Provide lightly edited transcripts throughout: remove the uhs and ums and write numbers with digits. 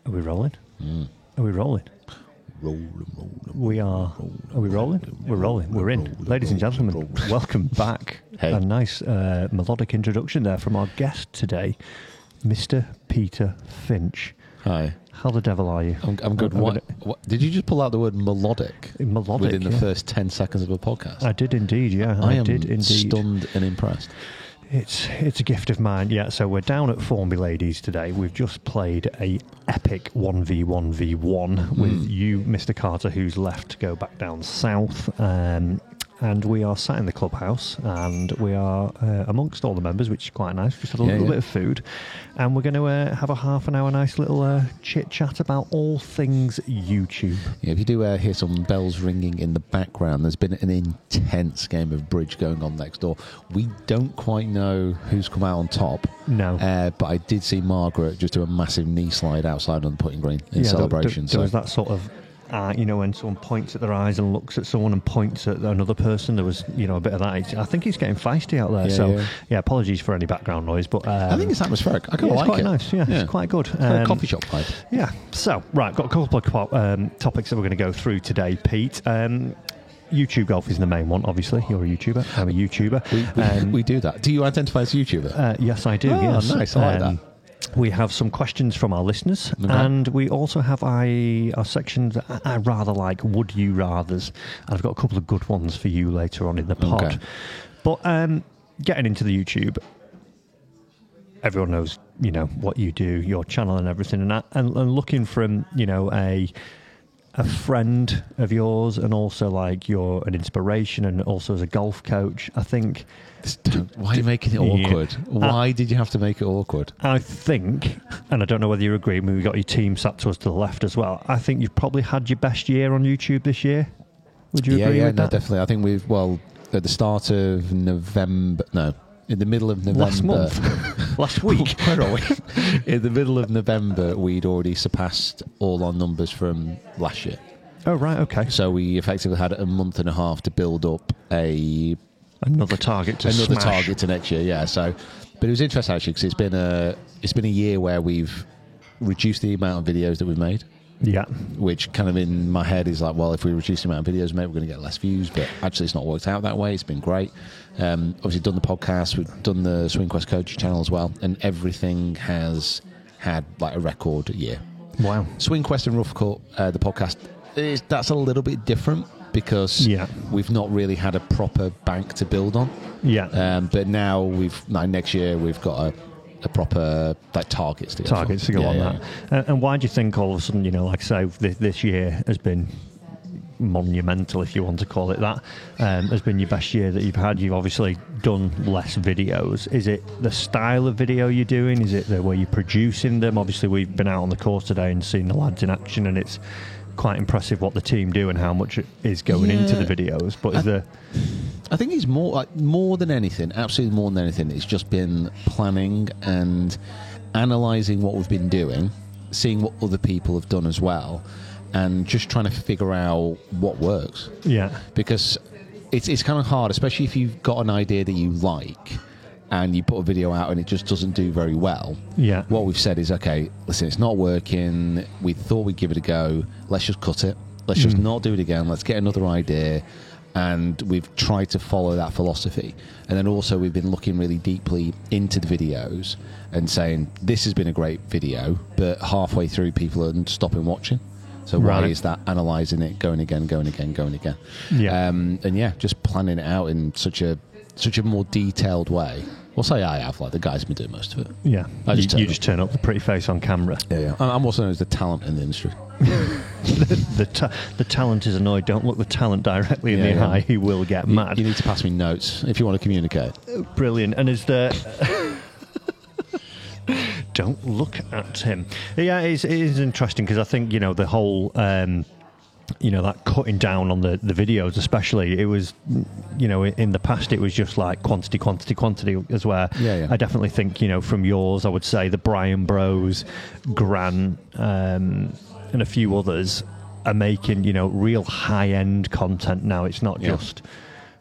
Are we rolling? Are we rolling? Rolling. We are. Are we rolling? We're rolling. We're in. Ladies and gentlemen, welcome back. Hey. A nice melodic introduction there from our guest today, Mr. Peter Finch. Hi. How the devil are you? I'm good. What, did you just pull out the word melodic? Melodic, within the first 10 seconds of a podcast? I did indeed, yeah. I am did indeed. stunned and impressed. It's a gift of mine, yeah. So we're down at Formby Ladies today. We've just played a epic 1v1v1 with you, Mr. Carter, who's left to go back down south. And we are sat in the clubhouse, and we are amongst all the members, which is quite nice. Just had a little bit of food, and we're going to have a half an hour nice little chit chat about all things YouTube. Yeah, if you do hear some bells ringing in the background, there's been an intense game of bridge going on next door. We don't quite know who's come out on top. No, but I did see Margaret just do a massive knee slide outside on the putting green in celebration. There was that sort of. When someone points at their eyes and looks at someone and points at another person, there was, a bit of that. I think he's getting feisty out there. Yeah, apologies for any background noise, but I think it's atmospheric. I kind of like it. It's quite it. nice. Yeah, it's quite good. Coffee shop vibe. Yeah. So, right, got a couple of topics that we're going to go through today, Pete. YouTube golf is the main one, obviously. You're a YouTuber. I'm a YouTuber. We do that. Do you identify as a YouTuber? Yes, I do. Oh, yes. Nice. I like that. We have some questions from our listeners, and we also have our section that I rather like, Would You Rathers. I've got a couple of good ones for you later on in the pod. Okay. But getting into the YouTube, everyone knows, what you do, your channel and everything, and that, and looking from, a friend of yours, and also like you're an inspiration, and also as a golf coach, I think. Why are you making it awkward? Why did you have to make it awkward? I think, and I don't know whether you agree, when we got your team sat to us to the left as well, I think you've probably had your best year on YouTube this year. Would you agree with that? Yeah, definitely. I think at the start of November, in the middle of November. Last month? Last week? Where are we? In the middle of November, we'd already surpassed all our numbers from last year. Oh, right, okay. So we effectively had a month and a half to build up another target to next year, yeah. So, but it was interesting actually, because it's been a year where we've reduced the amount of videos that we've made. Yeah. Which kind of in my head is like, well, if we reduce the amount of videos, maybe we're going to get less views. But actually, it's not worked out that way. It's been great. Obviously, done the podcast. We've done the Swing Quest Coaching channel as well, and everything has had like a record year. Wow. Swing Quest and Rough Cut, the podcast, that's a little bit different, because we've not really had a proper bank to build on. Yeah. But now next year we've got a proper targets to go on that. And why do you think all of a sudden, like I say, this year has been monumental, if you want to call it that, has been your best year that you've had? You've obviously done less videos. Is it the style of video you're doing? Is it the way you're producing them? Obviously, we've been out on the course today and seen the lads in action, and it's quite impressive what the team do and how much is going into the videos. But I think it's more than anything, absolutely more than anything, it's just been planning and analysing what we've been doing, seeing what other people have done as well, and just trying to figure out what works. Yeah. Because it's kind of hard, especially if you've got an idea that you like and you put a video out and it just doesn't do very well. Yeah. What we've said is, okay, listen, it's not working. We thought we'd give it a go. Let's just cut it. Let's just not do it again. Let's get another idea. And we've tried to follow that philosophy. And then also we've been looking really deeply into the videos and saying, this has been a great video, but halfway through people are stopping watching. So why is that? Analysing it, going again. Yeah. And just planning it out in such a more detailed way. Well, say I have, the guys have been doing most of it. Yeah. You just turn up the pretty face on camera. Yeah. I'm also known as the talent in the industry. the talent is annoyed. Don't look the talent directly in the eye. He will get mad. You need to pass me notes if you want to communicate. Brilliant. And is there... Don't look at him. Yeah, it is interesting, because I think, the whole... that cutting down on the videos, especially, it was, in the past, it was just like quantity as well. Yeah. I definitely think, from yours, I would say the Brian Bros, Grant, and a few others are making, real high-end content now. It's not just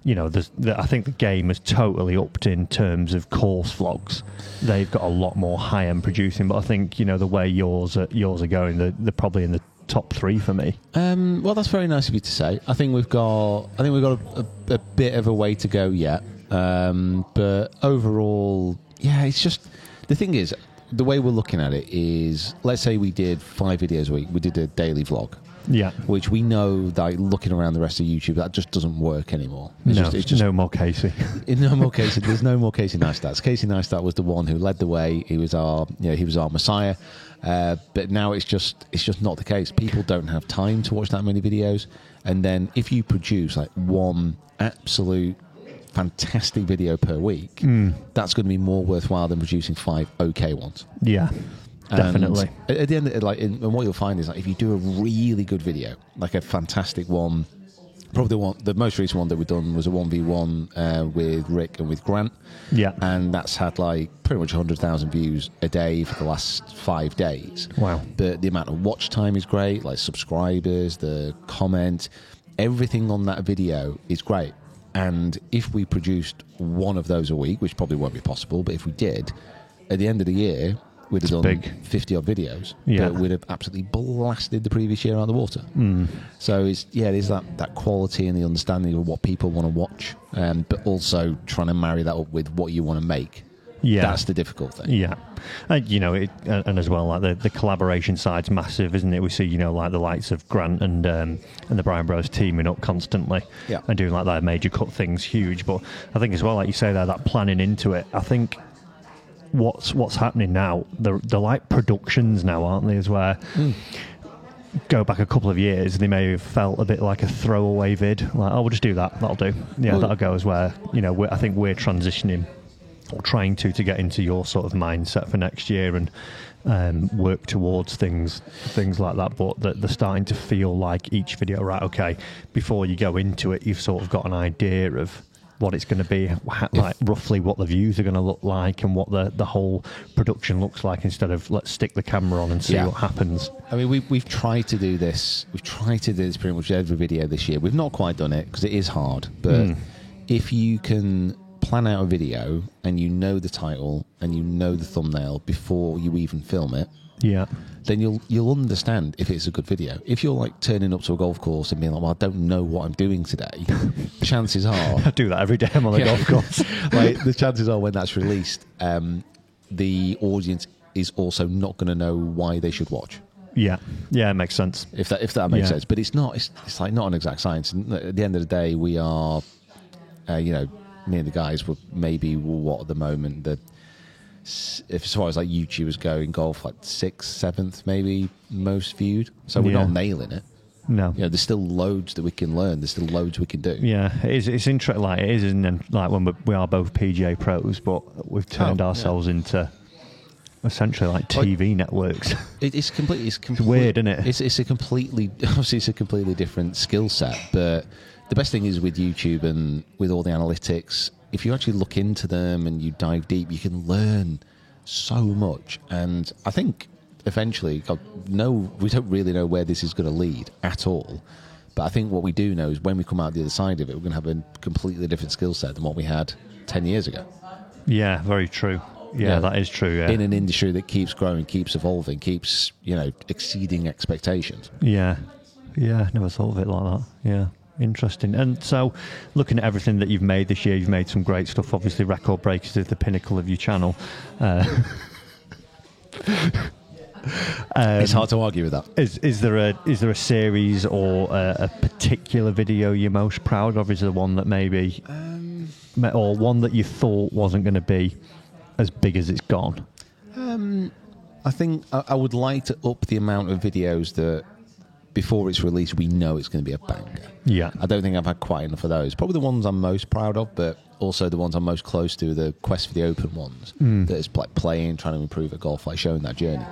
I think the game has totally upped in terms of course vlogs. They've got a lot more high-end producing, but I think, the way yours are going, they're probably in the top 3 for me. Well, that's very nice of you to say. I think we've got a bit of a way to go yet. But overall, yeah, it's just, the thing is, the way we're looking at it is, let's say we did 5 videos a week, we did a daily vlog. Yeah. Which we know that looking around the rest of YouTube, that just doesn't work anymore. It's just no more Casey. No more Casey. There's no more Casey Neistat. Casey Neistat was the one who led the way. He was our messiah. But now it's just not the case. People don't have time to watch that many videos. And then if you produce like one absolute fantastic video per week, that's going to be more worthwhile than producing 5 okay ones. Yeah. Definitely. And at the end, and what you'll find is, like, if you do a really good video, like a fantastic one, probably the most recent one that we've done was a 1v1 with Rick and with Grant. Yeah. And that's had like pretty much 100,000 views a day for the last 5 days. Wow. But the amount of watch time is great, like subscribers, the comment, everything on that video is great. And if we produced one of those a week, which probably won't be possible, but if we did, at the end of the year, we'd have done 50 odd videos, but we'd have absolutely blasted the previous year out of the water. So there's that quality and the understanding of what people want to watch, but also trying to marry that up with what you want to make. Yeah, that's the difficult thing. Yeah, and as well, like the collaboration side's massive, isn't it? We see, like the likes of Grant and the Bryan Bros teaming up constantly, and doing like their major cut things huge. But I think as well, like you say there, that planning into it. I think what's happening now, they're like productions now, aren't they? As where go back a couple of years, they may have felt a bit like a throwaway vid, like, oh, we'll just do that'll do. Yeah, that'll go. As where I think we're transitioning, or trying to get into your sort of mindset for next year and work towards things like that. But they're starting to feel like each video, right? Okay, before you go into it, you've sort of got an idea of what it's going to be, like roughly what the views are going to look like and what the whole production looks like, instead of let's stick the camera on and see what happens. I mean, we've tried to do this. We've tried to do this pretty much every video this year. We've not quite done it because it is hard. But if you can plan out a video and you know the title and you know the thumbnail before you even film it, then you'll understand if it's a good video. If you're like turning up to a golf course and being like, well, I don't know what I'm doing today, chances are I do that every day I'm on the golf course. Like, the chances are when that's released, the audience is also not going to know why they should watch. Yeah, it makes sense. If that makes sense. But it's not. It's like not an exact science. And at the end of the day, we are, me and the guys were maybe what at the moment if as far as like YouTubers go in golf, like 6th, 7th maybe most viewed. So we're not nailing it. No, there's still loads that we can learn. There's still loads we can do. Yeah, it's interesting. Like it is, isn't like when we are both PGA pros, but we've turned ourselves into essentially like TV networks. It's completely weird, isn't it? It's a completely different skill set. But the best thing is with YouTube and with all the analytics, if you actually look into them and you dive deep, you can learn so much. And I think eventually, we don't really know where this is going to lead at all. But I think what we do know is when we come out the other side of it, we're going to have a completely different skill set than what we had 10 years ago. Yeah, very true. Yeah, that is true. Yeah. In an industry that keeps growing, keeps evolving, keeps, exceeding expectations. Yeah, never thought of it like that. Yeah. Interesting. And so, looking at everything that you've made this year, you've made some great stuff. Obviously, Record Breakers is the pinnacle of your channel. It's hard to argue with that. Is there a series or a particular video you're most proud of? Is there one that maybe, or one that you thought wasn't going to be as big as it's gone? I think I would like to up the amount of videos that, before it's released, we know it's going to be a banger. Yeah. I don't think I've had quite enough of those. Probably the ones I'm most proud of, but also the ones I'm most close to, the Quest for the Open ones. That is like playing, trying to improve at golf, like showing that journey.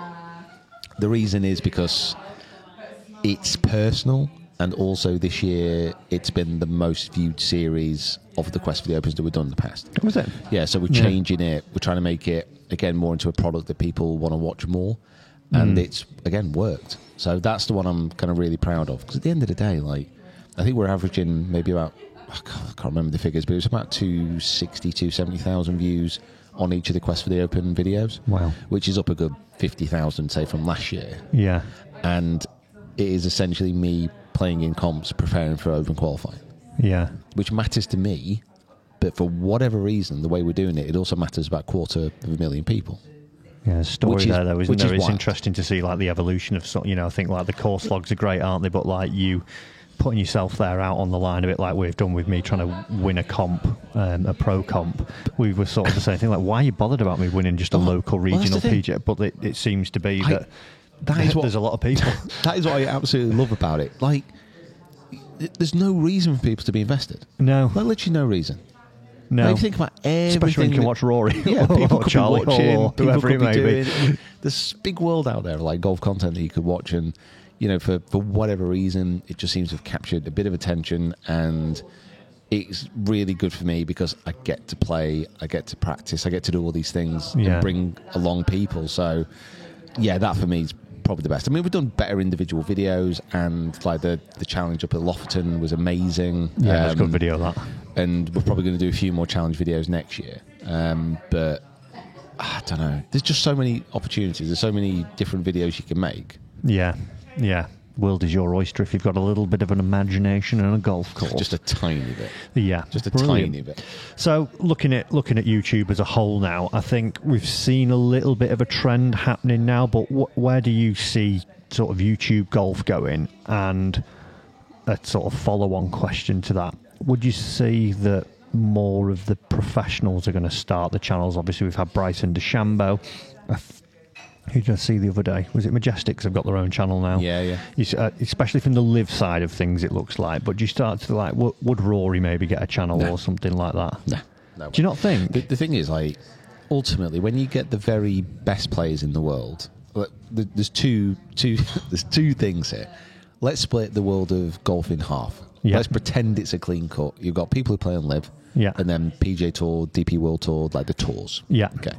The reason is because it's personal, and also this year it's been the most viewed series of the Quest for the Opens that we've done in the past. Was it? Yeah, so we're changing it. We're trying to make it, again, more into a product that people want to watch more. And it's, again, worked. So that's the one I'm kind of really proud of. Because at the end of the day, like, I think we're averaging maybe about I can't remember the figures, but it was about 270,000 views on each of the Quest for the Open videos. Wow. Which is up a good 50,000, say, from last year. Yeah. And it is essentially me playing in comps, preparing for Open qualifying. Yeah. Which matters to me, but for whatever reason, the way we're doing it also matters about 250,000 people. Yeah, story there though, isn't there? It's wild. interesting to see like the evolution of, I think like the course logs are great, aren't they? But like you putting yourself there out on the line a bit like we've done with me trying to win a comp, a pro comp. We were sort of the same thing, like why are you bothered about me winning just a local regional PJ? But it seems to be that there's a lot of people. That is what I absolutely love about it. Like, there's no reason for people to be invested. No. Like, literally no reason. No. Like, think about everything. Especially when you can watch Rory. Yeah, people or could Charlie be watching, or whoever it may be. There's a big world out there, like golf content that you could watch, and for whatever reason, it just seems to have captured a bit of attention, and it's really good for me because I get to play, I get to practice, I get to do all these things and bring along people. So, yeah, that for me is probably the best. I mean, we've done better individual videos, and like the challenge up at Lofferton was amazing. Yeah, that's a good video, that. And we're probably going to do a few more challenge videos next year. But I don't know. There's just so many opportunities. There's so many different videos you can make. Yeah, yeah. World is your oyster if you've got a little bit of an imagination and a golf course. Just a tiny bit. Yeah, just a brilliant. tiny bit. So looking at YouTube as a whole now, I think we've seen a little bit of a trend happening now. But where do you see sort of YouTube golf going? And a sort of follow-on question to that: would you see that more of the professionals are going to start the channels? Obviously, we've had Bryson DeChambeau. Who did I see the other day? Was it Majestics have got their own channel now? Yeah. Especially from the live side of things, it looks like. But do you start to like, would Rory maybe get a channel or something like that? No. Do you not think? The thing is, like, ultimately, when you get the very best players in the world, there's two things here. Let's split the world of golf in half. Yeah. Let's pretend it's a clean cut. You've got people who play on live, and then PJ Tour, DP World Tour, like the tours. Yeah. Okay.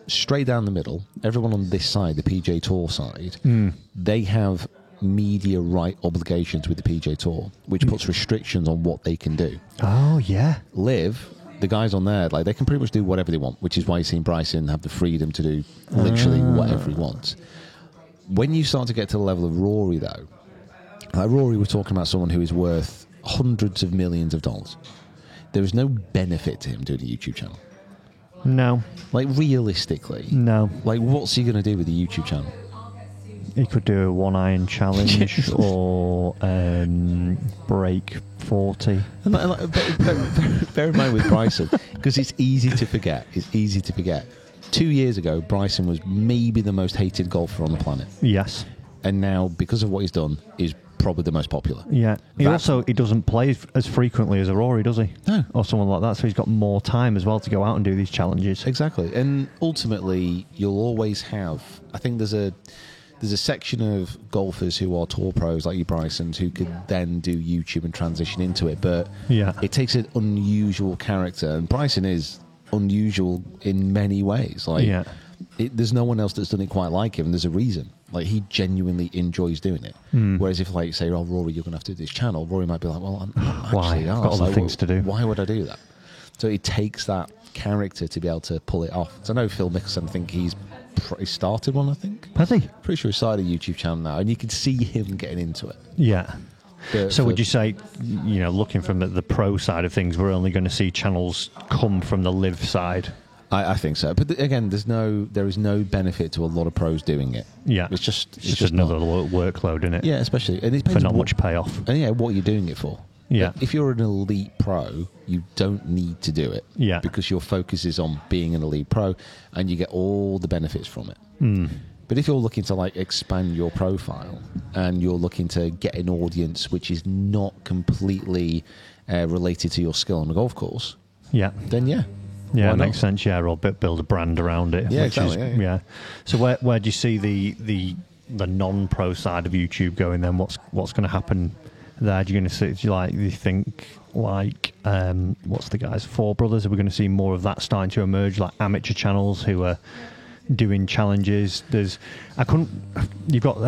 Straight down the middle, everyone on this side, the PJ Tour side, they have media right obligations with the PJ Tour, which puts restrictions on what they can do. Oh, yeah. Live, the guys on there, like, they can pretty much do whatever they want, which is why you've seen Bryson have the freedom to do literally whatever he wants. When you start to get to the level of Rory, though, like Rory, we're talking about someone who is worth hundreds of millions of dollars. There is no benefit to him doing a YouTube channel. No. Like, realistically. No. Like, what's he going to do with the YouTube channel? He could do a 1 iron challenge or break 40. Bear in mind with Bryson, because it's easy to forget. 2 years ago, Bryson was maybe the most hated golfer on the planet. Yes. And now, because of what he's done, is probably the most popular. Yeah. He doesn't play as frequently as a Rory, does he? No. Or someone like that, so he's got more time as well to go out and do these challenges. Exactly. And ultimately, you'll always have, I think there's a section of golfers who are tour pros like you, Brysons, who could then do YouTube and transition into it, but it takes an unusual character, and Bryson is unusual in many ways. Like, there's no one else that's done it quite like him, and there's a reason. Like, he genuinely enjoys doing it. Whereas if, like, say, oh, Rory, you're going to have to do this channel, Rory might be like, well, I'm actually I've got other things to do. Why would I do that? So it takes that character to be able to pull it off. So I know Phil Mickelson, I think he started one, I think. Has he? Pretty sure he started a YouTube channel now, and you can see him getting into it. Yeah. So would you say, looking from the pro side of things, we're only going to see channels come from the live side? I think so, but again, there is no benefit to a lot of pros doing it. Yeah, it's just another workload, isn't it? Yeah, especially, and it depends for not much payoff. And what you're doing it for. Yeah, like, if you're an elite pro, you don't need to do it. Yeah, because your focus is on being an elite pro, and you get all the benefits from it. But if you're looking to expand your profile, and you're looking to get an audience which is not completely related to your skill on the golf course, then it makes sense. Yeah, or build a brand around it. Yeah, exactly. Yeah. So where do you see the non-pro side of YouTube going then? What's going to happen there? Do you going to see? Do you think what's the guys? Four Brothers? Are we going to see more of that starting to emerge, like amateur channels who are doing challenges. You've got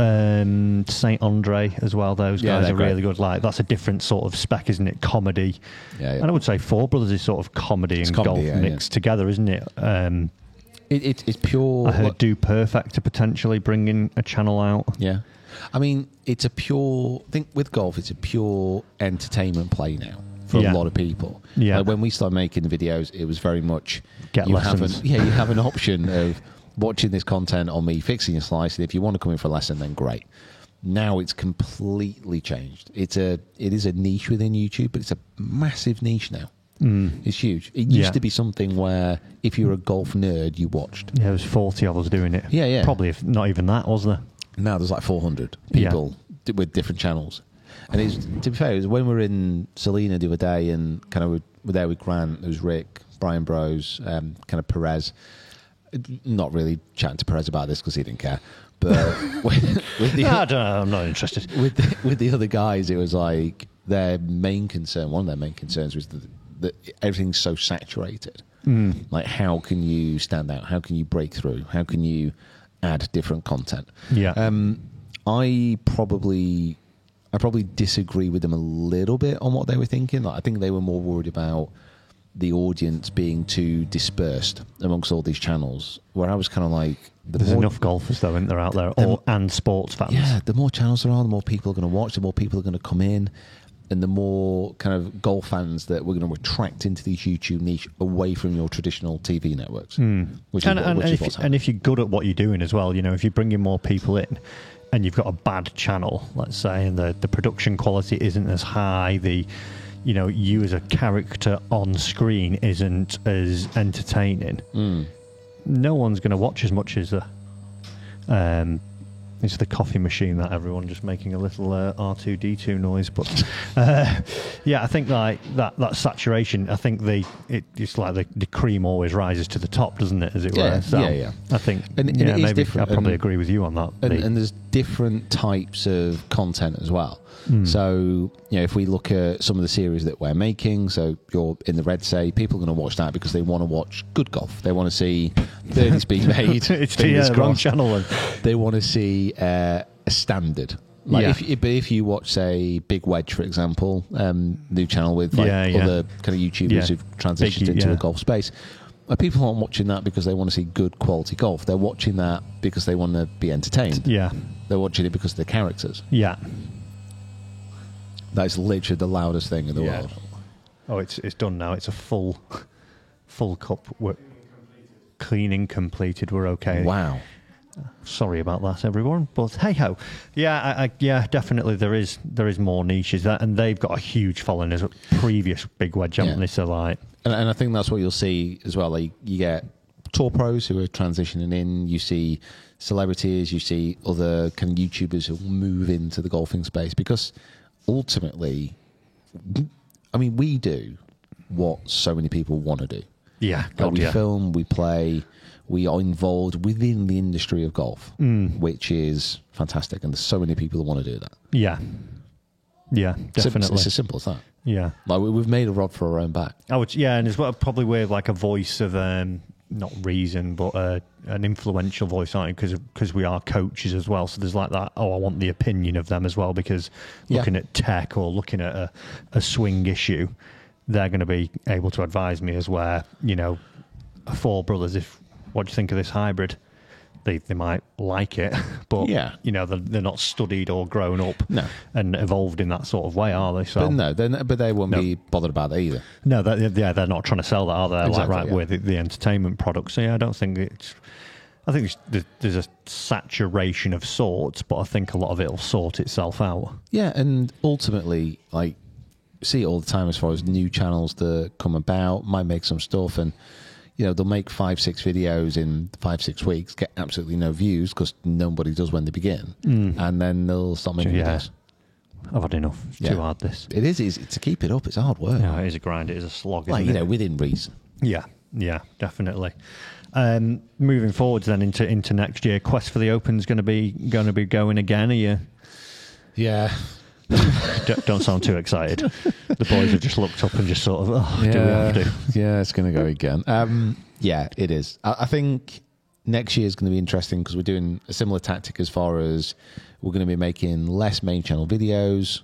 Saint Andre as well. Those guys are really good. Like, that's a different sort of spec, isn't it? Comedy. Yeah. And I would say Four Brothers is sort of comedy and golf mixed together, isn't it? It's pure. I heard Do Perfect to potentially bringing a channel out. Yeah. I mean, it's a pure. I think with golf, it's a pure entertainment play now for a lot of people. Yeah. Like when we started making the videos, it was very much Get lessons. You have an option of watching this content on me fixing a slice, and if you want to come in for a lesson, then great. Now it's completely changed. It is a niche within YouTube, but it's a massive niche now. It's huge. It used to be something where if you were a golf nerd, you watched. Yeah, there was 40 of us doing it. Yeah. Probably if not even that, was there? Now there's like 400 people with different channels. And to be fair, it was when we were in Salina the other day, and kind of we're there with Grant, there was Rick, Brian Bros, kind of Perez. Not really chatting to Perez about this because he didn't care. But with the I don't know, I'm not interested. With the other guys, it was like one of their main concerns was that everything's so saturated. Like, how can you stand out? How can you break through? How can you add different content? Yeah. I probably disagree with them a little bit on what they were thinking. Like, I think they were more worried about the audience being too dispersed amongst all these channels, where I was kind of like... There's enough golfers, though, isn't there, out there, and sports fans. Yeah, the more channels there are, the more people are going to watch, the more people are going to come in, and the more kind of golf fans that we're going to attract into these YouTube niche away from your traditional TV networks. Which is what's happening. And if you're good at what you're doing as well, if you're bringing more people in and you've got a bad channel, let's say, and the production quality isn't as high, you as a character on screen isn't as entertaining, no one's going to watch as much as it's the coffee machine that everyone just making a little R2D2 noise. But I think like that saturation, I think it's like the cream always rises to the top, doesn't it, as it were? So yeah. I think and it is maybe different. I probably agree with you on that. And there's different types of content as well. So, if we look at some of the series that we're making, so you're in the red say, people are going to watch that because they want to watch good golf. They want to see birdies being made. It's the wrong channel. They want to see a standard. Like if you watch, say, Big Wedge, for example, new channel with other kind of YouTubers who've transitioned into a golf space, people aren't watching that because they want to see good quality golf. They're watching that because they want to be entertained. Yeah. They're watching it because of the characters. Yeah. That's literally the loudest thing in the world. Oh, it's done now. It's a full cup. We're cleaning completed. We're okay. Wow. Sorry about that, everyone. But hey ho, definitely there is more niches and they've got a huge following as a previous Big Wedge, haven't they? So like, and I think that's what you'll see as well. Like, you get tour pros who are transitioning in. You see celebrities. You see other kind of YouTubers who move into the golfing space because ultimately, I mean, we do what so many people want to do. Yeah, we film, we play. We are involved within the industry of golf, which is fantastic. And there's so many people that want to do that. Yeah. Yeah, definitely. It's as simple as that. Yeah. Like, we've made a rod for our own back. And as well, probably we're like a voice of, not reason, but an influential voice, aren't you? Because we are coaches as well. So there's like that, I want the opinion of them as well, because looking at tech or looking at a swing issue, they're going to be able to advise me as where, Four Brothers, what do you think of this hybrid? They might like it, but they're not studied or grown up and evolved in that sort of way, are they? So, but they won't be bothered about that either. No, they're not trying to sell that, are they? Exactly, we're the entertainment product. So I don't think I think there's a saturation of sorts, but I think a lot of it will sort itself out. Yeah, and ultimately, like, see it all the time as far as new channels that come about, might make some stuff and they'll make 5-6 videos in 5-6 weeks, get absolutely no views because nobody does when they begin, and then they'll stop making videos. I've had enough. It's too hard, this. It is easy to keep it up. It's hard work. Yeah, it is a grind. It is a slog, isn't it? Within reason. Yeah, definitely. Moving forwards then into next year, Quest for the Open's going to be going again. Are you? Yeah. Don't sound too excited. The boys have just looked up and just sort of, do we have to? Yeah, it's going to go again. Yeah, it is. I think next year is going to be interesting because we're doing a similar tactic as far as we're going to be making less main channel videos.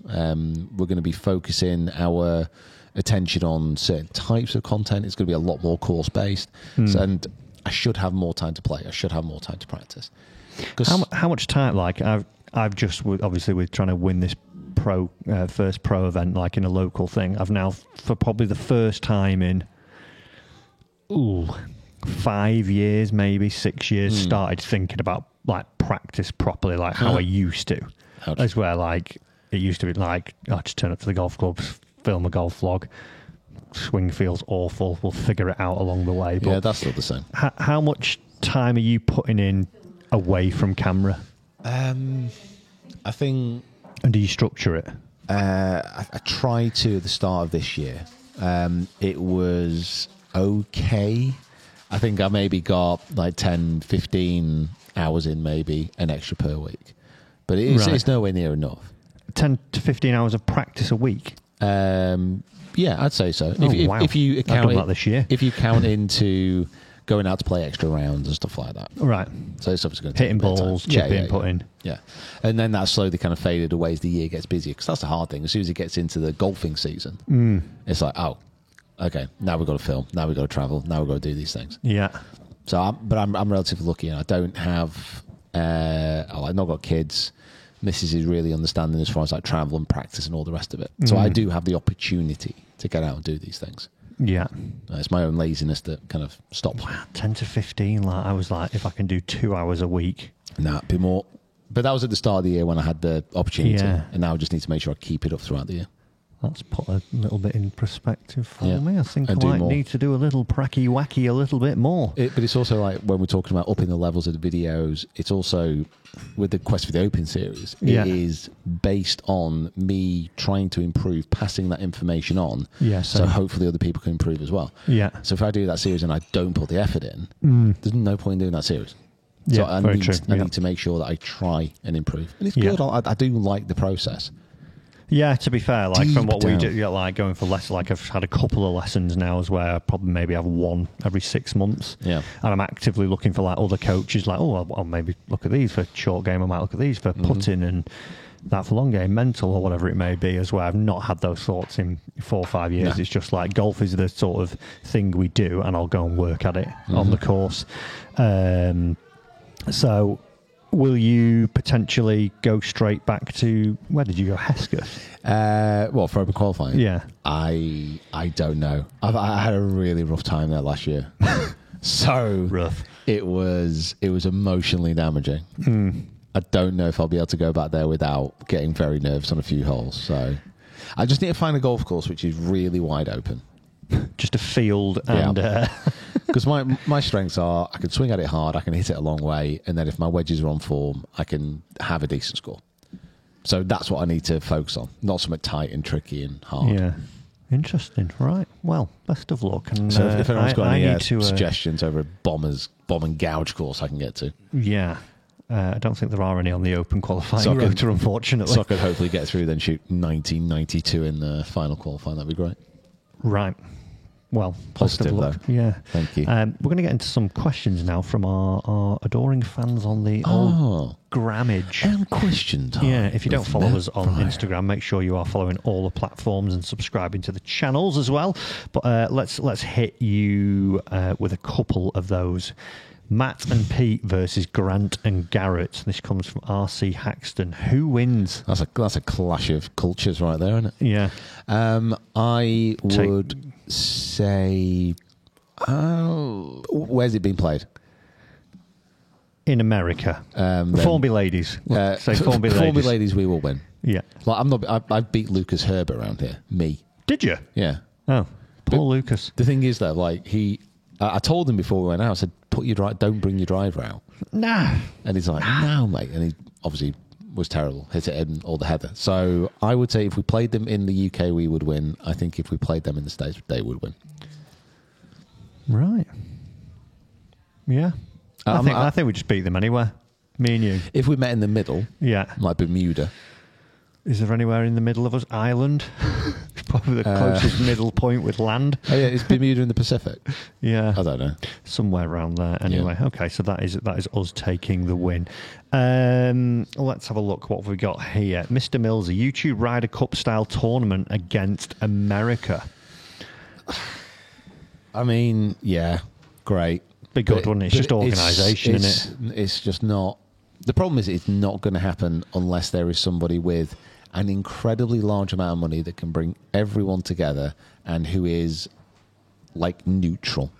We're going to be focusing our attention on certain types of content. It's going to be a lot more course based, and I should have more time to play. I should have more time to practice. How much time? Like I've just obviously we're trying to win this first pro event, like in a local thing. I've now for probably the first time in 5 years, maybe 6 years, started thinking about like practice properly, like how I used to. As where like it used to be like I just turn up to the golf clubs, film a golf vlog. Swing feels awful. We'll figure it out along the way. But yeah, that's still the same. How much time are you putting in away from camera? I think. And do you structure it? I tried to at the start of this year. It was okay. I think I maybe got like 10, 15 hours in, maybe an extra per week. But it's nowhere near enough. 10 to 15 hours of practice a week? Yeah, I'd say so. Wow. If you I've done count that this year. If you count into going out to play extra rounds and stuff like that. Right. So it's obviously going to take hitting balls, chipping, putting. Yeah. And then that slowly kind of faded away as the year gets busier, because that's the hard thing. As soon as it gets into the golfing season, it's like, oh, okay, now we've got to film, now we've got to travel, now we've got to do these things. Yeah. So, I'm relatively lucky, and I don't have, I've not got kids. Mrs. is really understanding as far as like travel and practice and all the rest of it. So I do have the opportunity to get out and do these things. Yeah. It's my own laziness that kind of stops. Wow, 10 to 15. Like I was like, if I can do 2 hours a week. Nah, a bit more. But that was at the start of the year when I had the opportunity. Yeah. And now I just need to make sure I keep it up throughout the year. That's put a little bit in perspective for Yeah. me. I think I And do might more. need to do a little pracky wacky a little bit more. But it's also like when we're talking about upping the levels of the videos, it's also with the Quest for the Open series, Yeah. it is based on me trying to improve, passing that information on. Yeah, So same. hopefully other people can improve as well. Yeah. So if I do that series and I don't put the effort in, there's no point in doing that series. So Yeah, very true. I Yeah. need to make sure that I try and improve. And it's Yeah. good. I do like the process. Yeah, to be fair, like from Deep what we down. do, yeah, like going for lessons, like I've had a couple of lessons now as where I probably maybe have one every 6 months. Yeah. And I'm actively looking for like other coaches, like, oh, I'll maybe look at these for short game, I might look at these for putting and that for long game, mental or whatever it may be, as well. I've not had those thoughts in 4 or 5 years. No. It's just like golf is the sort of thing we do, and I'll go and work at it on the course. So will you potentially go straight back to, where did you go, Hesketh? Well, for open qualifying? Yeah. I don't know. I had a really rough time there last year. So Rough. it was emotionally damaging. I don't know if I'll be able to go back there without getting very nervous on a few holes. So I just need to find a golf course which is really wide open. Just a field and... Because my strengths are I can swing at it hard, I can hit it a long way, and then if my wedges are on form, I can have a decent score. So that's what I need to focus on, not something tight and tricky and hard. Yeah. Interesting. Right. Well, best of luck. And, So if anyone's got any need to, suggestions over a bomb and gouge course I can get to. Yeah. I don't think there are any on the open qualifying So I can- rotor, unfortunately. So I could hopefully get through, then shoot 1992 in the final qualifying. That'd be great. Right. Well, Positive, best of luck. though. Yeah. Thank you. We're going to get into some questions now from our adoring fans on the old Grammage. And question time. Yeah, if you don't with follow Matt us on Pryor. Instagram, make sure you are following all the platforms and subscribing to the channels as well. But let's hit you with a couple of those. Matt and Pete versus Grant and Garrett. This comes from RC Haxton. Who wins? That's a clash of cultures right there, isn't it? Yeah. I would say, where's it been played? In America. Then, Formby Ladies. Say Formby Ladies. Formby Ladies, we will win. Yeah. Like I beat Lucas Herbert around here. Me. Did you? Yeah. Oh, Paul Lucas. The thing is though, like I told him before we went out, I said, don't bring your driver out. Nah. And he's like, no, mate. And he obviously was terrible, hit it in all the heather. So I would say if we played them in the UK, we would win. I think if we played them in the States, they would win. Right. Yeah. I think we just beat them anywhere. Me and you. If we met in the middle, Yeah. like Bermuda. Is there anywhere in the middle of us? Ireland? Probably the closest middle point with land. Oh yeah, is Bermuda in the Pacific? Yeah, I don't know. somewhere around there. Anyway, Yeah. okay, so that is us taking the win. Let's have a look. What have we got here? Mr. Mills, a YouTube Ryder Cup style tournament against America. I mean, yeah, great. Be good, But- wouldn't it? It's but just organisation, isn't it? It's just not. The problem is, it's not going to happen unless there is somebody with an incredibly large amount of money that can bring everyone together and who is like neutral.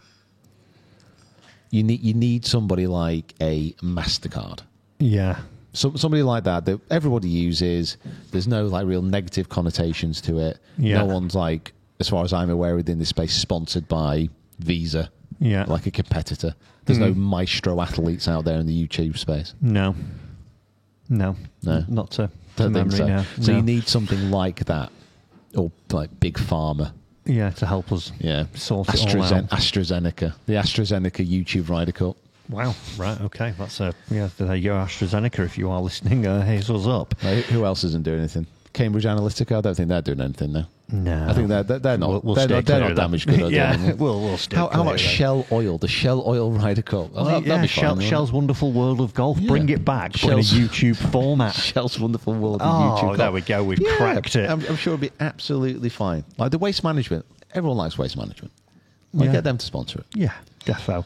You need somebody like a MasterCard. Yeah. So somebody like that everybody uses. There's no like real negative connotations to it. Yeah. No one's like, as far as I'm aware, within this space, sponsored by Visa. Yeah. Like a competitor. There's no maestro athletes out there in the YouTube space. No. No. Not to Don't think memory so. now. So No. you need something like that, or like Big Pharma. Yeah, to help us. Yeah, Sort it all out. AstraZeneca, the AstraZeneca YouTube Ryder Cup. Wow. Right. Okay. That's there you go, AstraZeneca. If you are listening, here's us up. Who else isn't doing anything? Cambridge Analytica. I don't think they're doing anything now. No. I think they're not. We'll they're stay not, clear they're not of that. damaged good. Are they, Yeah. anymore? We'll stay. How clear about of that. Shell Oil? The Shell Oil Ryder Cup. Oh, that'd be fine, wouldn't it? Shell's Wonderful World of Golf. Bring Yeah. it back, but in a Shell's- YouTube format. Shell's Wonderful World of Oh, YouTube. there we go. We've cracked it. I'm sure it'll be absolutely fine. Like the waste management. Everyone likes waste management. Like, Yeah. get them to sponsor it. Yeah, defo.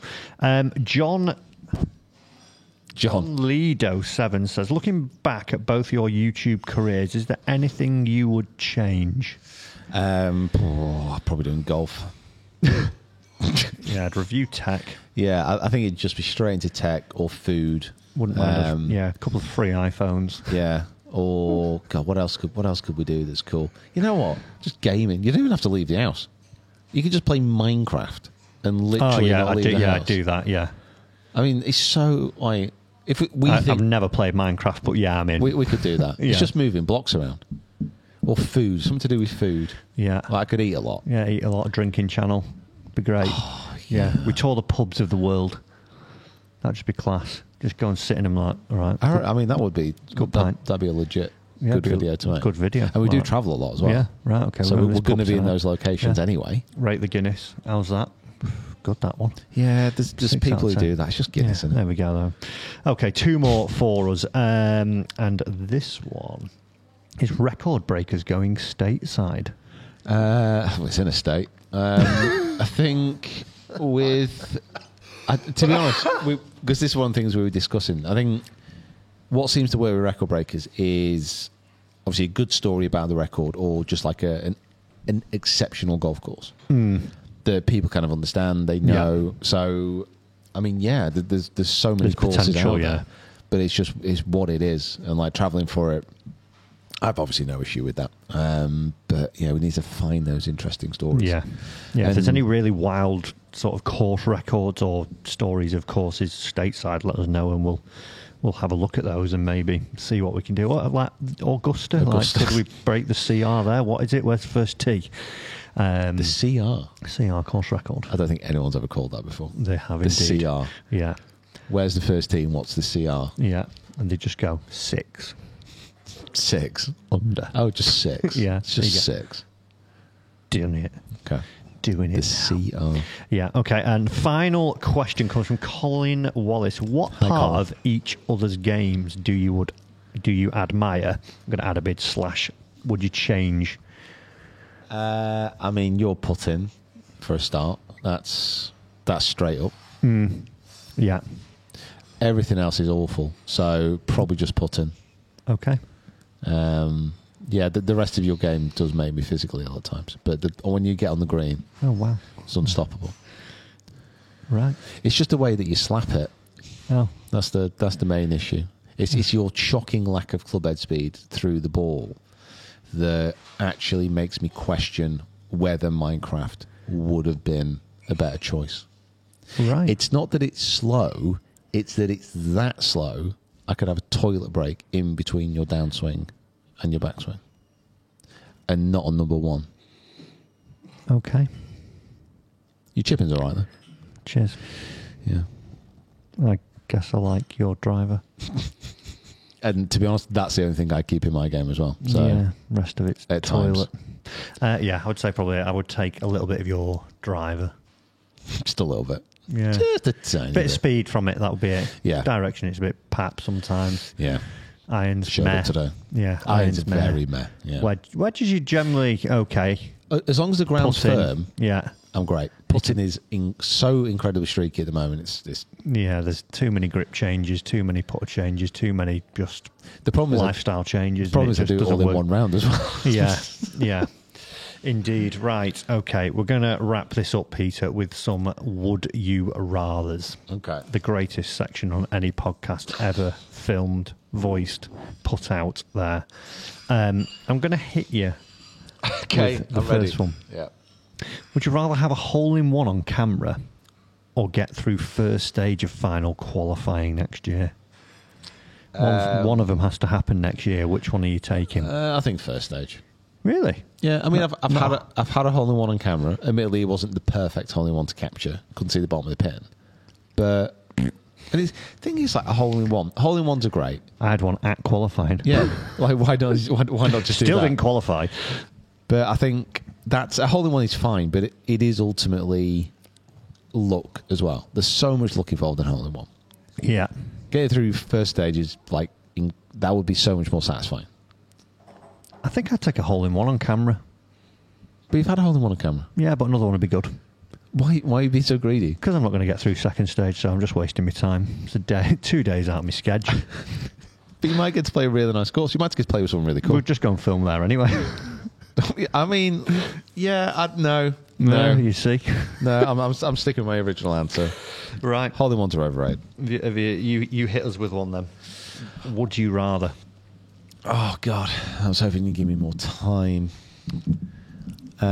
John Lido7 says, looking back at both your YouTube careers, is there anything you would change? Probably doing golf. Yeah, I'd review tech. Yeah, I think it'd just be straight into tech or food. Wouldn't mind. A couple of free iPhones. Yeah. Or God, what else could we do that's cool? You know what? Just gaming. You don't even have to leave the house. You can just play Minecraft and literally not leave the house. I do that. Yeah, I mean, it's so like if we I've think never played Minecraft, but yeah, I'm in. we could do that. Yeah. It's just moving blocks around or food, something to do with food. Yeah, Like, I could eat a lot. yeah, eat a lot of drinking channel. Be great. Yeah, we tour the pubs of the world. That'd just be class. Just go and sit in them like, all right. I mean, that would be Good that, pint. that'd be a legit Yeah, good good- video to make. good video. And we do Right. travel a lot as well. Yeah, right, okay. So Well, we're there's going to pubs be in in those locations Yeah. anyway. Rate the Guinness. How's that? Good, that one. Yeah, there's 6 people out who of 10. do that. It's just Guinness, Yeah, isn't there it? we go, though. Okay, 2 more for us. And this one is Record Breakers going stateside. Well, it's in a state. I think to be honest, because this is one of the things we were discussing, I think what seems to work with Record Breakers is obviously a good story about the record or just like an exceptional golf course that people kind of understand, they know. So, I mean, yeah, there's so many There's courses potential, out yeah. there, but it's what it is. And like traveling for it, I've obviously no issue with that. But yeah, we need to find those interesting stories. Yeah. Yeah, if there's And- any really wild sort of course records or stories of courses stateside, let us know and we'll have a look at those and maybe see what we can do. What, like Augusta? Augusta. Like, could we break the CR there? What is it? Where's the first tee? The CR. CR course record. I don't think anyone's ever called that before. They have The indeed. CR. Yeah. Where's the first team? What's the CR? Yeah. And they just go 6 6. under. Oh, just 6. Yeah, It's there you just go. 6. Doing it. Okay. Doing it. The now. CR. Yeah, okay. And final question comes from Colin Wallace. What Hi, part Colin. of each other's games do you admire? I'm going to add a bit / would you change? I mean, you're putting for a start. That's straight up. Yeah. Everything else is awful. So probably just putting. Okay. Yeah, the rest of your game does make me physically ill at times. But when you get on the green, Oh, wow. it's unstoppable. Right. It's just the way that you slap it. Oh, That's the main issue. It's your shocking lack of club head speed through the ball that actually makes me question whether Minecraft would have been a better choice. right. It's not that it's slow, it's that it's that slow. I could have a toilet break in between your downswing and your backswing. And not on number 1. Okay. Your chipping's all right, though. Cheers. Yeah. I guess I like your driver. And to be honest, that's the only thing I keep in my game as well. So yeah. Rest of it's at toilet. times. Yeah, I would say probably I would take a little bit of your driver. Just a little bit. Yeah. Just a tiny Bit of speed from it, that would be it. Yeah. Direction, it's a bit pap sometimes. Yeah. Irons, Showed meh. up today. Yeah, Irons meh. very meh. Yeah. Wedges you generally okay. As long as the ground's Putting, firm, yeah. I'm great. Putting is so incredibly streaky at the moment. It's Yeah, there's too many grip changes, too many putter changes, too many just the problem is lifestyle changes. the problem and is I do it all in one round as well. Yeah, yeah. Indeed. Right. Okay. We're going to wrap this up, Peter, with some Would You Rathers. Okay. The greatest section on any podcast ever filmed, voiced, put out there. I'm going to hit you with the first one. Yeah. Would you rather have a hole-in-one on camera or get through first stage of final qualifying next year? One of them has to happen next year. Which one are you taking? I think first stage. Really? Yeah, I mean, I've had a hole in one on camera. Admittedly, it wasn't the perfect hole in one to capture. Couldn't see the bottom of the pin, but the thing is, like a hole in one. Hole in ones are great. I had one at qualifying. Yeah, like why not just do Still that? didn't qualify. But I think that's a hole in one is fine, but it is ultimately luck as well. There's so much luck involved in hole in one. Yeah. Getting through first stage is that would be so much more satisfying. I think I'd take a hole-in-one on camera. But you've had a hole in one on camera. Yeah, but another one would be good. Why are you being so greedy? Because I'm not going to get through second stage, so I'm just wasting my time. It's 2 days out of my schedule. But you might get to play a really nice course. You might get to play with someone really cool. We'll just go and film there anyway. I mean, yeah, no, you see. no. I'm sticking with my original answer. Right. Hole in ones are overrated. You hit us with one then. Would you rather? Oh God, I was hoping you'd give me more time. What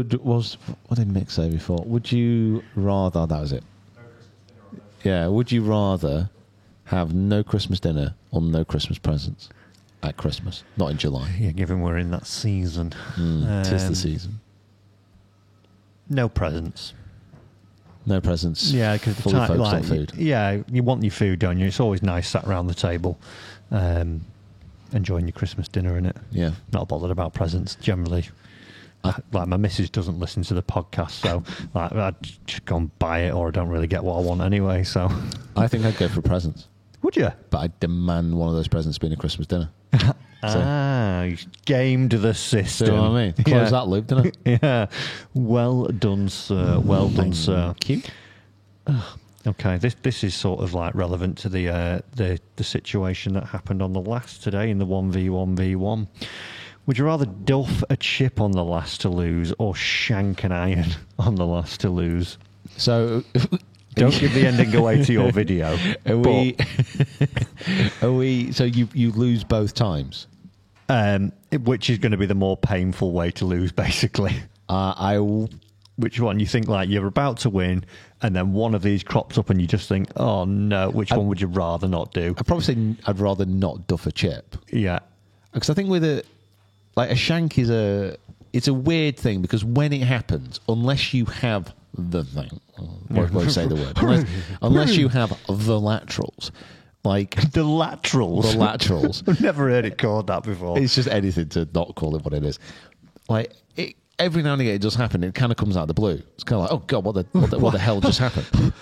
did Mick say before? Would you rather? That was it. Yeah. Would you rather have no Christmas dinner or no Christmas presents at Christmas, not in July? Yeah, given we're in that season. 'Tis the season. No presents. No presents. Yeah, because fully focused on food. Yeah, you want your food, don't you? It's always nice sat around the table, enjoying your Christmas dinner, innit? Yeah. Not bothered about presents generally. Like my missus doesn't listen to the podcast, so like I'd just go and buy it, or I don't really get what I want anyway. So I think I'd go for presents, would you? but I demand one of those presents being a Christmas dinner. You gamed the system. See what I mean? Close that loop, didn't I? Yeah. Well done, sir. Well done, sir. Cute. Okay, this is sort of like relevant to the situation that happened on the last today in the 1v1v1. Would you rather duff a chip on the last to lose or shank an iron on the last to lose? So Don't give the ending away to your video. Are we? So you lose both times. Which is going to be the more painful way to lose, basically? Which one? You think like you're about to win, and then one of these crops up, and you just think, "Oh no!" Which one would you rather not do? I'd probably say I'd rather not duff a chip. Yeah, because I think with a shank is it's a weird thing because when it happens, unless you have the thing, won't say the word, unless you have the laterals. Like the laterals. The laterals. I've never heard it called that before. It's just anything to not call it what it is. Like every now and again, it does happen. It kind of comes out of the blue. It's kind of like, oh god, what the hell just happened?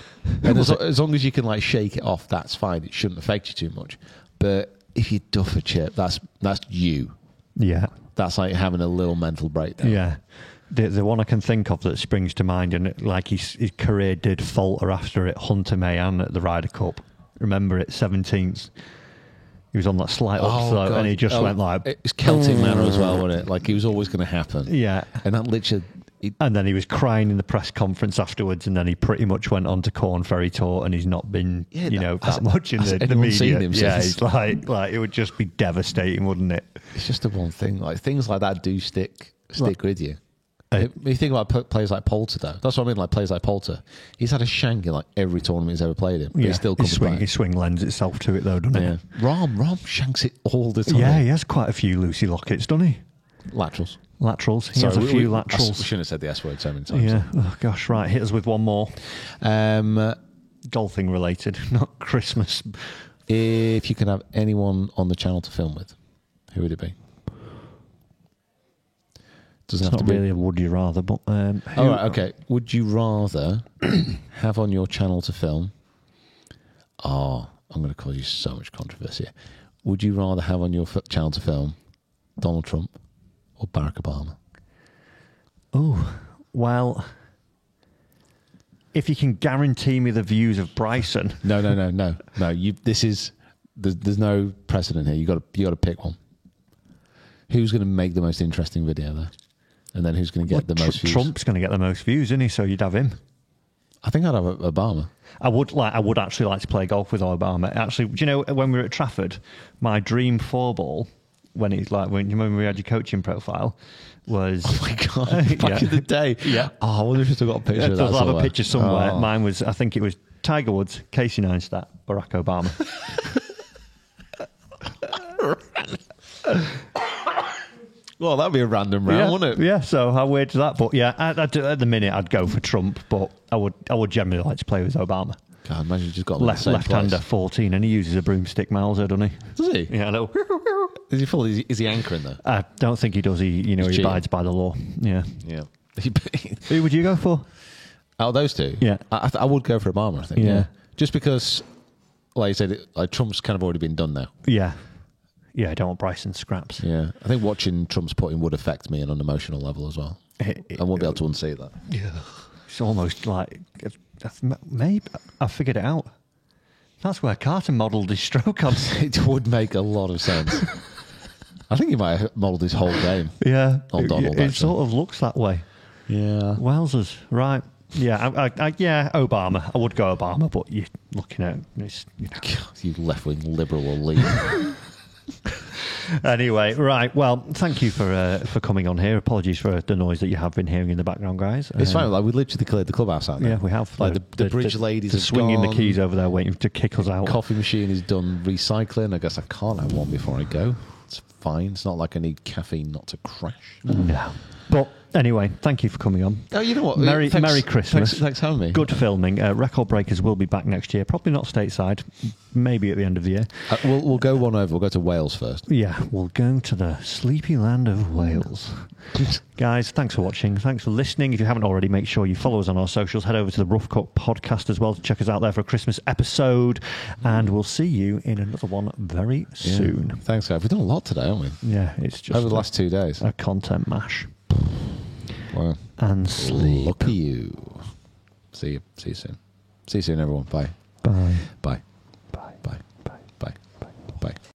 And as long as you can like shake it off, that's fine. It shouldn't affect you too much. But if you duff a chip, that's you. Yeah, that's like having a little mental breakdown. Yeah. The one I can think of that springs to mind, and like his career did falter after it, Hunter Mayan at the Ryder Cup. Remember it, 17th. He was on that slight upslope, and he just went like... It was Celtic manner as well, wasn't it? Like, it was always going to happen. Yeah. And that literally... And then he was crying in the press conference afterwards, and then he pretty much went on to Corn Ferry Tour, and he's not been, that much in the media. Seen him since? He's like it would just be devastating, wouldn't it? It's just the one thing. Like, things like that do stick with you. If you think about players like Poulter, though, that's what I mean. Like players like Poulter, he's had a shank in like every tournament he's ever played in. But he still comes back. His swing lends itself to it, though, doesn't it? Rahm shanks it all the time. Yeah, he has quite a few Lucy Lockets, doesn't he? Laterals. He has a few laterals. We shouldn't have said the S word so many times. Yeah. Oh gosh, right. Hit us with one more. Golfing related, not Christmas. If you could have anyone on the channel to film with, who would it be? Doesn't It's have not to be. really a would you rather, but Oh, right, okay. Would you rather have on your channel to film? Oh, I'm going to cause you so much controversy. Would you rather have on your channel to film Donald Trump or Barack Obama? Oh, well, if you can guarantee me the views of Bryson, No. This is there's no precedent here. You got to pick one. Who's going to make the most interesting video there, and then who's going to get the most views? Trump's going to get the most views, isn't he? So you'd have him. I think I'd have Obama. I would actually like to play golf with Obama. Actually, do you know when we were at Trafford, my dream four ball when you remember we had your coaching profile was Oh my god! Back in the day. Yeah. Oh, I wonder if still got a picture of that. I'll have a somewhere. picture somewhere. Oh. Mine was, I think it was Tiger Woods, Casey Neistat, Barack Obama. Well, that'd be a random round, Yeah, wouldn't it? yeah. So how weird is that? But yeah, at the minute I'd go for Trump, but I would generally like to play with Obama. God, imagine you just got them in the same Left-hander, place. 14, and he uses a broomstick, Mauser, doesn't he? Does he? Yeah, I know. Is he full? Is he anchoring though? I don't think he does. He He's cheating. abides by the law. Yeah. Yeah. Who would you go for? Out of those two, Yeah. I would go for Obama. I think. Yeah. Just because, like you said, Trump's kind of already been done now. Yeah. Yeah, I don't want Bryson scraps. Yeah. I think watching Trump's putting would affect me on an emotional level as well. I won't be able to unsee that. Yeah. It's almost like, maybe, I figured it out. That's where Carter modelled his stroke on. It would make a lot of sense. I think he might have modelled his whole game. Yeah. On Donald, It actually. sort of looks that way. Yeah. Wowzers. Right. Yeah, yeah, Obama. I would go Obama, but you're looking at it's, You left-wing liberal will leave. Anyway, right. Well, thank you for coming on here. Apologies for the noise that you have been hearing in the background, guys. It's fine. Like we literally cleared the clubhouse out. Now. Yeah, we have. Like the bridge ladies are have swinging gone. the keys over there, waiting to kick us out. Coffee machine is done recycling. I guess I can't have one before I go. It's fine. It's not like I need caffeine not to crash. No. But anyway, thank you for coming on. Oh, you know what? Merry Christmas. Thanks for having me. Good filming. Record Breakers will be back next year. Probably not stateside. Maybe at the end of the year. We'll go one over. We'll go to Wales first. Yeah, we'll go to the sleepy land of Wales. Guys, thanks for watching. Thanks for listening. If you haven't already, make sure you follow us on our socials. Head over to the Rough Cut podcast as well to check us out there for a Christmas episode. And we'll see you in another one very soon. Thanks, guys. We've done a lot today, haven't we? Yeah, it's just Over the last 2 days. a content mash. Wow. And sleep. Lucky you. See you soon. See you soon, everyone. Bye. Bye. Bye. Bye. Bye. Bye. Bye. Bye. Bye.